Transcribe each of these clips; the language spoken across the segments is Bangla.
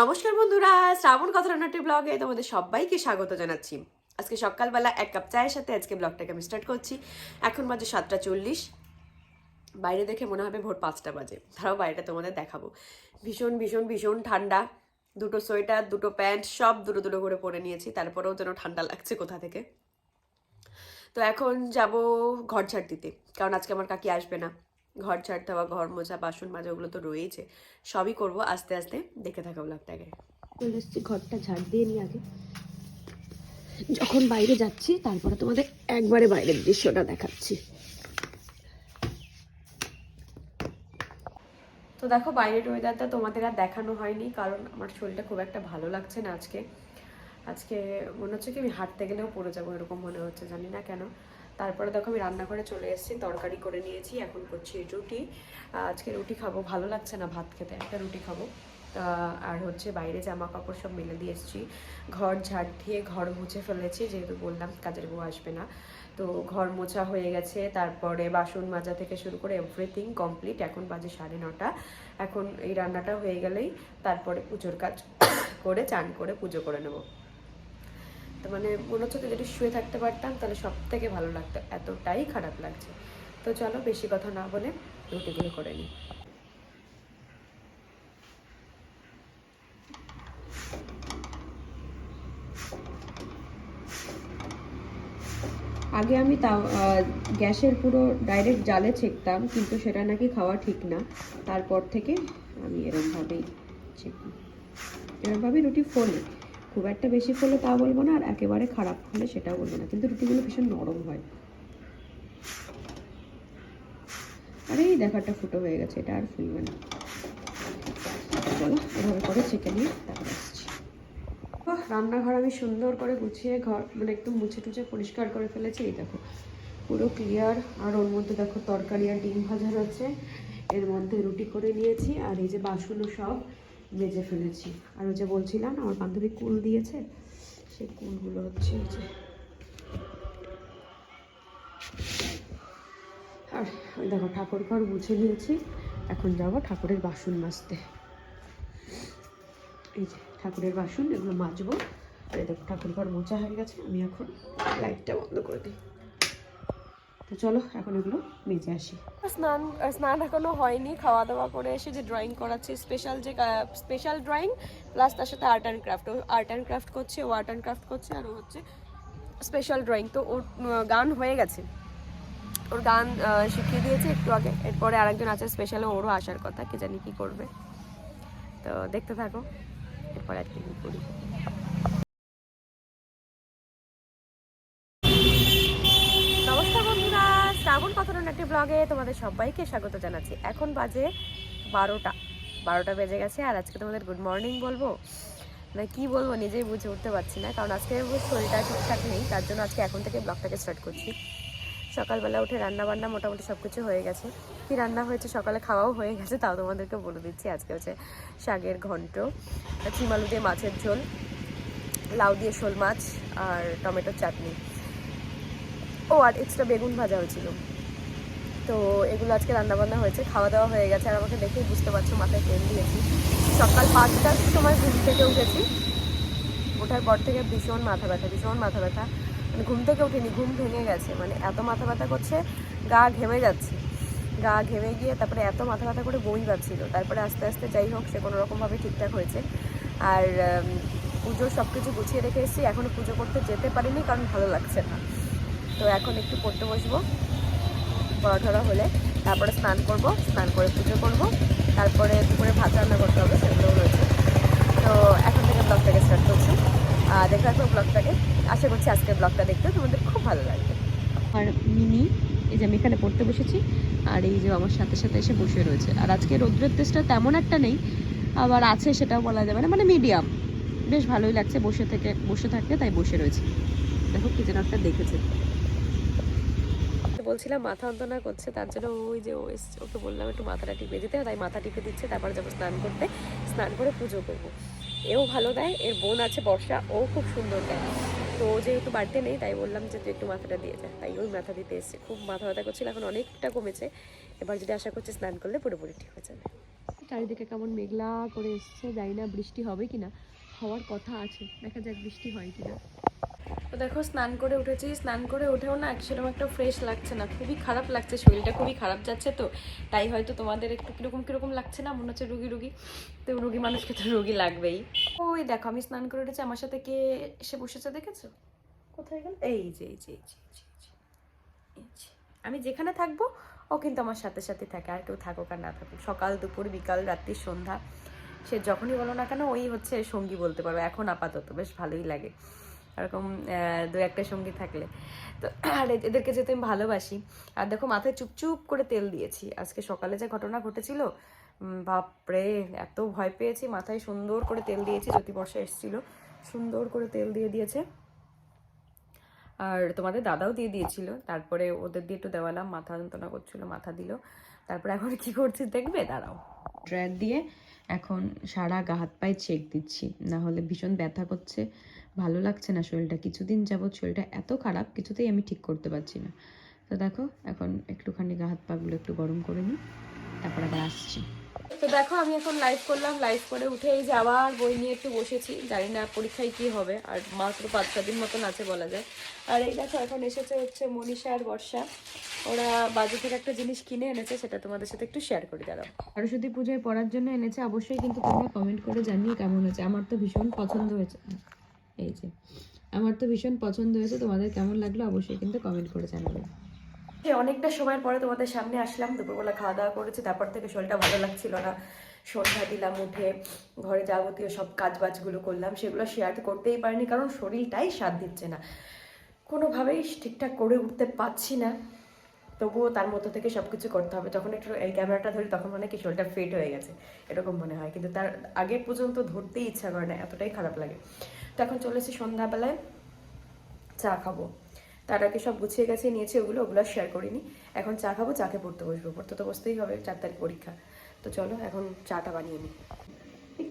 নমস্কার বন্ধুরা, শ্রাবণ কথা রান্নাটি ব্লগে তোমাদের সবাইকে স্বাগত জানাচ্ছি। আজকে সকালবেলা এক কাপ চায়ের সাথে আজকে ব্লগটাকে আমি স্টার্ট করছি। এখন বাজে 7:40। বাইরে দেখে মনে হবে ভোর 5টা বাজে। তারাও বাইরেটা তোমাদের দেখাবো। ভীষণ ভীষণ ভীষণ ঠান্ডা। দুটো সোয়েটার, দুটো প্যান্ট সব দুটো দুটো করে পরে নিয়েছি, তারপরেও যেন ঠান্ডা লাগছে কোথা থেকে। তো এখন যাব ঘর ঝাড় দিতে, কারণ আজকে আমার কাকি আসবে না। ঘর ঝাড় দেওয়া, ঘর মোছা, বাসন মাজা ওগুলো তো রয়েইছে, সবই করব আস্তে আস্তে। দেখে থাকা ব্লগটাকে। চলে এসেছি, ঘরটা ঝাড় দিয়ে নিই আগে, যখন বাইরে যাচ্ছি তারপরে তোমাদের একবারে বাইরের দৃশ্যটা দেখাচ্ছি। তো দেখো বাইরের ওয়েদারটা তোমাদের আর দেখানো হয়নি, কারণ আমার শরীরটা খুব একটা ভালো লাগছে না আজকে। আজকে মনে হচ্ছে কি আমি হাঁটতে গেলেও পড়ে যাবো, এরকম মনে হচ্ছে, জানি না কেন। তারপরে দেখো আমি রান্নাঘরে চলে এসেছি, তরকারি করে নিয়েছি, এখন করছি রুটি। আজকে রুটি খাবো, ভালো লাগছে না ভাত খেতে, একটা রুটি খাবো। আর হচ্ছে বাইরে জামা কাপড় সব মেলে দিয়ে এসেছি, ঘর ঝাড় দিয়ে ঘর মুছে ফেলেছি, যেহেতু বললাম কাজের বউ আসবে না। তো ঘর মোছা হয়ে গেছে, তারপরে বাসন মাজা থেকে শুরু করে এভরিথিং কমপ্লিট। এখন বাজে 9:30। এখন এই রান্নাটা হয়ে গেলেই তারপরে পুজোর কাজ করে চান করে পুজো করে নেবো। তো মানে মনে হচ্ছে তো যদি শুয়ে থাকতে পারতাম তাহলে সব থেকে ভালো লাগতো, এতটাই খারাপ লাগছে। তো চলো বেশি কথা না বলে রুটিগুলো করে নিই। আগে আমি তাও গ্যাসের পুরো ডাইরেক্ট জালে ছেঁকতাম, কিন্তু সেটা নাকি খাওয়া ঠিক না। তারপর থেকে আমি এরমভাবেই ছেঁকি, এরমভাবেই রুটি ফোলে। খুব একটা বেশি ফোলে তা বলবো না, আর একেবারে খারাপ হলে সেটাও বলবো না, কিন্তু রুটিগুলো ভীষণ নরম হয়। আর এই দেখাটা ফুটো হয়ে গেছে, এটা আর ফুলবে না। চলো এভাবে করে ছেঁকে নিয়ে তারপর আসছি। রান্নাঘর আমি সুন্দর করে গুছিয়ে ঘর মানে একটু মুছে টুছে পরিষ্কার করে ফেলেছি। এই দেখো পুরো ক্লিয়ার। আর ওর মধ্যে দেখো তরকারি আর ডিম ভাজা রয়েছে, এর মধ্যে রুটি করে নিয়েছি, আর এই যে বাসনও সব মেজে ফেলেছি। আর ওই যে বলছিলাম আমার বান্ধবী কুল দিয়েছে, সেই কুলগুলো হচ্ছে এই যে। আর ওই দেখো ঠাকুর ঘর মুছে নিয়েছি, এখন যাবো ঠাকুরের বাসন মাজতে। এই যে ঠাকুরের বাসন, এগুলো মাজবো। আর এই দেখো ঠাকুর ঘর মোছা হয়ে গেছে, আমি এখন লাইটটা বন্ধ করে দিই। তো চলো এখন এগুলো মেজে আসি। স্নান এখনো হয়নি, খাওয়া দাওয়া করে এসে যে ড্রয়িং করাচ্ছি, স্পেশাল ড্রয়িং প্লাস তার সাথে আর্ট অ্যান্ড ক্রাফট। ও আর্ট অ্যান্ড ক্রাফট করছে, ও আর্ট অ্যান্ড ক্রাফট করছে, আর ও হচ্ছে স্পেশাল ড্রয়িং। তো ওর গান হয়ে গেছে, ওর গান শিখিয়ে দিয়েছে একটু আগে। এরপরে আরেকজন আছে স্পেশালে, ওরও আসার কথা, কি জানি কি করবে। তো দেখতে থাকো এরপর আর কি করি। নমস্কার বন্ধুরা, শ্রাবণ কথা রান্নাটি ব্লগে তোমাদের সবাইকে স্বাগত জানাচ্ছি। এখন বাজে 12টা বেজে গেছে। আর আজকে তোমাদের গুড মর্নিং বলবো না কি বলবো নিজেই বুঝে উঠতে পারছি না, কারণ আজকে শরীরটা ঠিকঠাক নেই, তার জন্য আজকে এখন থেকে ব্লগটাকে স্টার্ট করছি। সকালবেলা উঠে রান্না বান্না মোটামুটি সব কিছু হয়ে গেছে। কী রান্না হয়েছে সকালে খাওয়াও হয়ে গেছে, তাও তোমাদেরকে বলে দিচ্ছি। আজকে হচ্ছে শাকের ঘন্ট, চিমালু দিয়ে মাছের ঝোল, লাউ দিয়ে শোল মাছ, আর টমেটোর চাটনি, ও আর এক্সট্রা বেগুন ভাজা হয়েছিল। তো এগুলো আজকে রান্নাবান্না হয়েছে, খাওয়া দাওয়া হয়ে গেছে। আর আমাকে দেখেই বুঝতে পারছো মাথায় তেল দিয়েছি। সকাল 5টার সময় ঘুম থেকে উঠেছি, ওঠার পর থেকে ভীষণ মাথা ব্যথা। মানে ঘুম থেকে উঠিনি, ঘুম ভেঙে গেছে, মানে এত মাথা ব্যথা করছে, গা ঘেমে যাচ্ছে। গা ঘেমে গিয়ে তারপরে এত মাথা ব্যথা করে বই পাচ্ছিল। তারপরে আস্তে আস্তে যাই হোক সে কোনো রকমভাবে ঠিকঠাক হয়েছে। আর পুজোর সব কিছু গুছিয়ে রেখে এসেছি, এখনও পুজো করতে যেতে পারিনি কারণ ভালো লাগছে না। তো এখন একটু পড়তে বসবো, পড়াঠড়া হলে তারপরে স্নান করব, স্নান করে পুজো করব, তারপরে দুপুরে ভাত রান্না করতে হবে, সেগুলো রয়েছে। তো এখন থেকে ব্লগটাকে স্টার্ট করছি, দেখে রাখবো ব্লগটাকে। আশা করছি আজকের ব্লগটা দেখতে তোমাদের খুব ভালো লাগবে। আর মিনি এই যে আমি এখানে পড়তে বসেছি, আর এই যে আমার সাথে সাথে এসে বসে রয়েছে। আর আজকে রৌদ্রের তেজটা তেমন একটা নেই, আবার আছে সেটাও বলা যাবে না, মানে মিডিয়াম। বেশ ভালোই লাগছে বসে থাকতে, তাই বসে রয়েছে। দেখো কি যেন একটা দেখেছে। বলছিলাম মাথা যন্ত্রণা করছে, তার জন্য ওই যে ওকে বললাম একটু মাথাটা টিপে দিতে, তাই মাথা টিপে দিচ্ছে। তারপরে যাবো স্নান করতে, স্নান করে পুজো করবো। এও ভালো দেয়, এর বোন আছে বর্ষা, ও খুব সুন্দর দেয়। তো ও যেহেতু বাড়িতে নেই তাই বললাম যে তুই একটু মাথাটা দিয়ে যায়, তাই ওই মাথা দিতে এসছে। খুব মাথা ব্যথা করছিল, এখন অনেকটা কমেছে। এবার যদি আশা করছি স্নান করলে পুরোপুরি ঠিক হয়ে যাবে। চারিদিকে কেমন মেঘলা করে এসছে, জানি না বৃষ্টি হবে কিনা, হওয়ার কথা আছে, দেখা যাক বৃষ্টি হয় কিনা। তো দেখো স্নান করে উঠেছি, স্নান করে উঠেও না সেরকম একটা ফ্রেশ লাগছে না, খুবই খারাপ লাগছে, শরীরটা খুবই খারাপ যাচ্ছে, তো তাই হয়তো তোমাদের একটু কিরকম কিরকম লাগছে না, মনে হচ্ছে রুগী রুগী, তো রুগী মানুষকে তো রুগী লাগবেই। ওই দেখো আমি স্নান করে উঠেছি, আমার সাথে কে এসে বসেছে দেখেছো? কোথায় গেল? এই যে এই যে এই যে এই যে, আমি যেখানে থাকবো ও কিন্তু আমার সাথে সাথে থাকে, আর কেউ থাকুক আর না থাকুক, সকাল দুপুর বিকাল রাত্রি সন্ধ্যা, সে যখনই বলো না কেন ওই হচ্ছে সঙ্গী বলতে পারো। এখন আপাতত বেশ ভালোই লাগে এরকম দু একটা সঙ্গী থাকলে। তো আর এদেরকে যেহেতু আমি ভালোবাসি। আর দেখো মাথায় চুপচুপ করে তেল দিয়েছি, আজকে সকালে যে ঘটনা ঘটেছিল বাপরে এত ভয় পেয়েছি, মাথায় সুন্দর করে তেল দিয়েছি, জ্যোতিবর্ষা এসেছিল সুন্দর করে তেল দিয়ে দিয়েছে, আর তোমাদের দাদাও দিয়ে দিয়েছিল, তারপরে ওদের দিয়ে একটু দেওয়ালাম, মাথা যন্ত্রণা করছিল মাথা দিল। তারপরে এখন কি করছি দেখবে, দাঁড়াও। ড্রায়ার দিয়ে এখন সারা গা হাত পায়ে চেক দিচ্ছি, না হলে ভীষণ ব্যথা করছে, ভালো লাগছে না শরীরটা, কিছুদিন যাবৎ শরীরটা এত খারাপ, কিছুতেই আমি ঠিক করতে পারছি না। তো দেখো এখন একটুখানি গা হাত পাগুলো একটু গরম করে নিই, তারপর আবার আসছি। তো দেখো আমি এখন লাইভ করলাম, লাইভ করে উঠে এই যে আবার বই নিয়ে একটু বসেছি, জানি না পরীক্ষায় কি হবে, আর মাত্র 5-6 দিন মতন আছে বলা যায়। আর এই দেখো এখন এসেছে হচ্ছে মনীষা আর বর্ষা, ওরা বাজার থেকে একটা জিনিস কিনে এনেছে, সেটা তোমাদের সাথে একটু শেয়ার করে দাঁড়াও। সরস্বতী পুজোয় পড়ার জন্য এনেছে, অবশ্যই কিন্তু তোমরা কমেন্ট করে জানিয়ে কেমন হয়েছে, আমার তো ভীষণ পছন্দ হয়েছে, এই যে আমার তো ভীষণ পছন্দ হয়েছে, তোমাদের কেমন লাগলো অবশ্যই কিন্তু কমেন্ট করে জানাবে। অনেকটা সময়ের পরে তোমাদের সামনে আসলাম, দুপুরবেলা খাওয়া দাওয়া করেছি, তারপর থেকে শরীরটা ভালো লাগছিল না, সন্ধ্যা দিলাম, উঠে ঘরে যাবতীয় সব কাজ বাজগুলো করলাম, সেগুলো শেয়ার করতেই পারিনি, কারণ শরীরটাই সাথ দিচ্ছে না, কোনোভাবেই ঠিকঠাক করে উঠতে পারছি না। তবুও তার মধ্যে থেকে সব কিছু করতে হবে, যখন একটু এই ক্যামেরাটা ধরি তখন মনে হয় কি শরীরটা ফিট হয়ে গেছে এরকম মনে হয়, কিন্তু তার আগে পর্যন্ত ধরতেই ইচ্ছা করে না, এতটাই খারাপ লাগে। তো এখন চলেছি সন্ধ্যাবেলায় চা খাবো, তার আগে সব গুছিয়ে গেছে নিয়েছি, ওগুলো শেয়ার করিনি। এখন চা খাবো, চাকে পড়তে বসবো, পড়তে তো বসতেই হবে, 4 তারিখ পরীক্ষা। তো চলো এখন চাটা বানিয়ে নিই,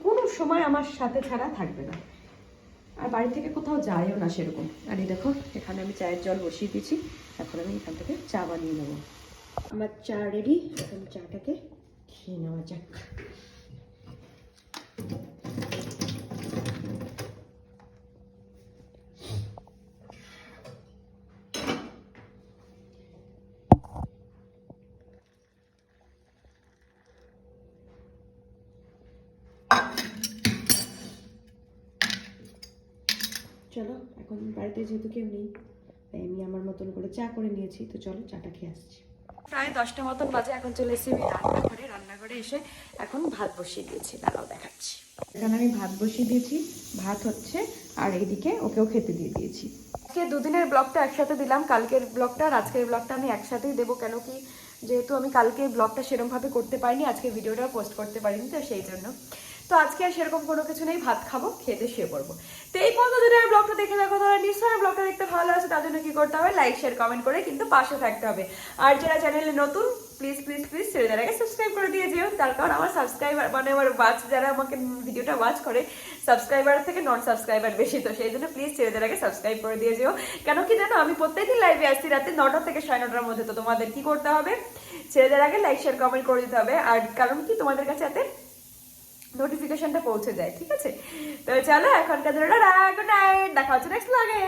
কোনো সময় আমার সাথে ছাড়া থাকবে না, আর বাড়ি থেকে কোথাও যাইও না সেরকম। আর এই দেখো এখানে আমি চায়ের জল বসিয়ে দিয়েছি, এখন আমি এখান থেকে চা বানিয়ে নেবো। আমার চা রেডি, এখন চাটাকে খেয়ে নেওয়া যাক। চলো এখন বাড়িতে যেহেতু কেউ নেই, তাই আমি আমার মতন করে চা করে নিয়েছি, তো চলো চাটা খেয়ে আসছি। প্রায় 10টা মতন বাজে, এখন চলে এসেছি আমি রান্নাঘরে, রান্নাঘরে এসে এখন ভাত বসিয়ে দিয়েছি, দাঁড়াও দেখাচ্ছি। এখানে আমি ভাত বসিয়ে দিয়েছি, ভাত হচ্ছে, আর এইদিকে ওকেও খেতে দিয়ে দিয়েছি। আজকে দুদিনের ব্লগটা একসাথে দিলাম, কালকের ব্লগটা আর আজকের ব্লগটা আমি একসাথেই দেবো, কেন কি যেহেতু আমি কালকে ব্লগটা সেরকমভাবে করতে পারিনি, আজকে ভিডিওটা পোস্ট করতে পারিনি, তো সেই জন্য। তো আজকে আর সেরকম কোনো কিছু নেই, ভাত খাবো, খেতে শুয়ে পড়বো। তো এই পর্যন্ত যদি আমার ব্লগটা দেখে দেখো তাহলে নিশ্চয়ই ব্লগটা দেখতে ভালো আছে, তার জন্য কি করতে হবে, লাইক শেয়ার কমেন্ট করে কিন্তু পাশে থাকতে হবে। আর যারা চ্যানেলে নতুন প্লিজ প্লিজ প্লিজ ছেড়ে আগে সাবস্ক্রাইব করে দিয়ে যেও, তার কারণ আমার সাবস্ক্রাইবার মানে আমার ওয়াচ যারা আমাকে ভিডিওটা ওয়াচ করে সাবস্ক্রাইবার থেকে নন সাবস্ক্রাইবার বেশি, তো সেই জন্য প্লিজ ছেড়ে আগে সাবস্ক্রাইব করে দিয়ে যেও। কেন কি জানো আমি প্রত্যেকদিন লাইভে আসছি রাতে 9টা থেকে 9:30টার মধ্যে, তো তোমাদের কি করতে হবে, ছেড়ে আগে লাইক শেয়ার কমেন্ট করে দিতে হবে, আর কারণ কি তোমাদের কাছে এতে নোটিফিকেশনটা পৌঁছে যায়, ঠিক আছে? তো চলো এখনকার জন্য গুড নাইট, দেখা হচ্ছে নেক্সট ব্লগে।